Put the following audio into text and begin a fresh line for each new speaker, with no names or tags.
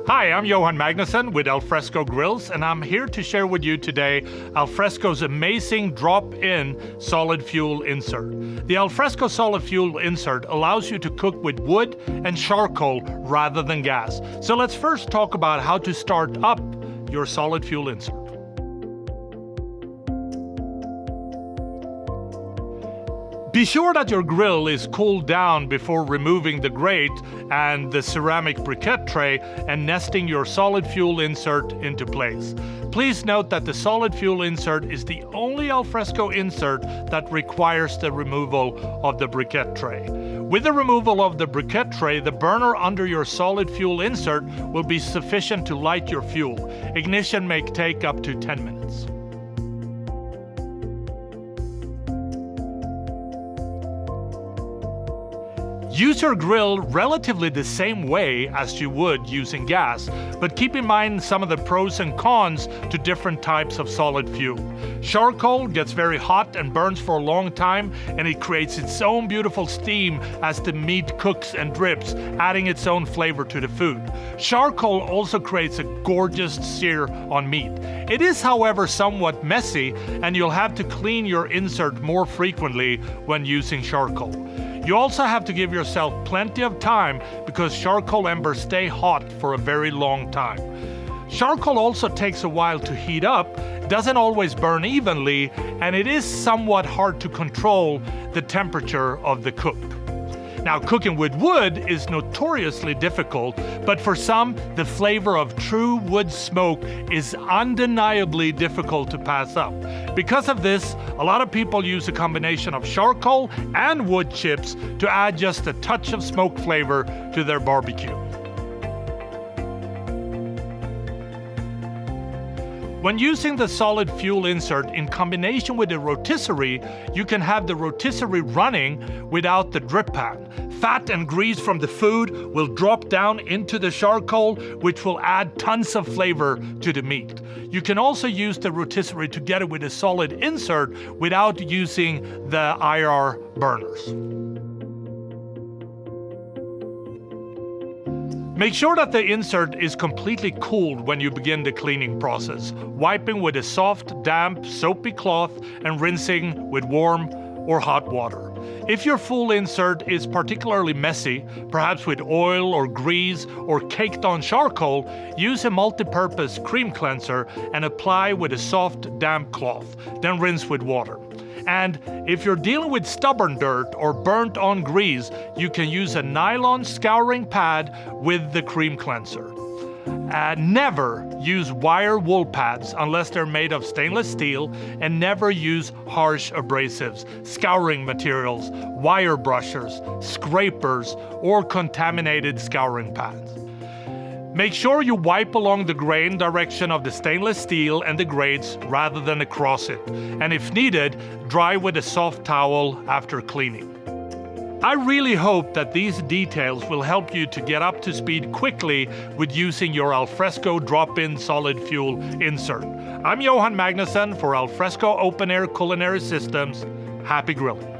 Hi, I'm Johan Magnusson with Alfresco Grills, and I'm here to share with you today Alfresco's amazing drop-in solid fuel insert. The Alfresco Solid Fuel insert allows you to cook with wood and charcoal rather than gas. So let's first talk about how to start up your solid fuel insert. Be sure that your grill is cooled down before removing the grate and the ceramic briquette tray and nesting your solid fuel insert into place. Please note that the solid fuel insert is the only Alfresco insert that requires the removal of the briquette tray. With the removal of the briquette tray, the burner under your solid fuel insert will be sufficient to light your fuel. Ignition may take up to 10 minutes. Use your grill relatively the same way as you would using gas, but keep in mind some of the pros and cons to different types of solid fuel. Charcoal gets very hot and burns for a long time, and it creates its own beautiful steam as the meat cooks and drips, adding its own flavor to the food. Charcoal also creates a gorgeous sear on meat. It is, however, somewhat messy, and you'll have to clean your insert more frequently when using charcoal. You also have to give yourself plenty of time because charcoal embers stay hot for a very long time. Charcoal also takes a while to heat up, doesn't always burn evenly, and it is somewhat hard to control the temperature of the cook. Now, cooking with wood is notoriously difficult, but for some, the flavor of true wood smoke is undeniably difficult to pass up. Because of this, a lot of people use a combination of charcoal and wood chips to add just a touch of smoke flavor to their barbecue. When using the solid fuel insert in combination with the rotisserie, you can have the rotisserie running without the drip pan. Fat and grease from the food will drop down into the charcoal, which will add tons of flavor to the meat. You can also use the rotisserie together with a solid insert without using the IR burners. Make sure that the insert is completely cooled when you begin the cleaning process, wiping with a soft, damp, soapy cloth and rinsing with warm or hot water. If your full insert is particularly messy, perhaps with oil or grease or caked on charcoal, use a multi-purpose cream cleanser and apply with a soft, damp cloth, then rinse with water. And if you're dealing with stubborn dirt or burnt on grease, you can use a nylon scouring pad with the cream cleanser. Never use wire wool pads unless they're made of stainless steel, and never use harsh abrasives, scouring materials, wire brushers, scrapers, or contaminated scouring pads. Make sure you wipe along the grain direction of the stainless steel and the grates rather than across it, and if needed, dry with a soft towel after cleaning. I really hope that these details will help you to get up to speed quickly with using your Alfresco drop-in solid fuel insert. I'm Johan Magnusson for Alfresco Open Air Culinary Systems. Happy grilling.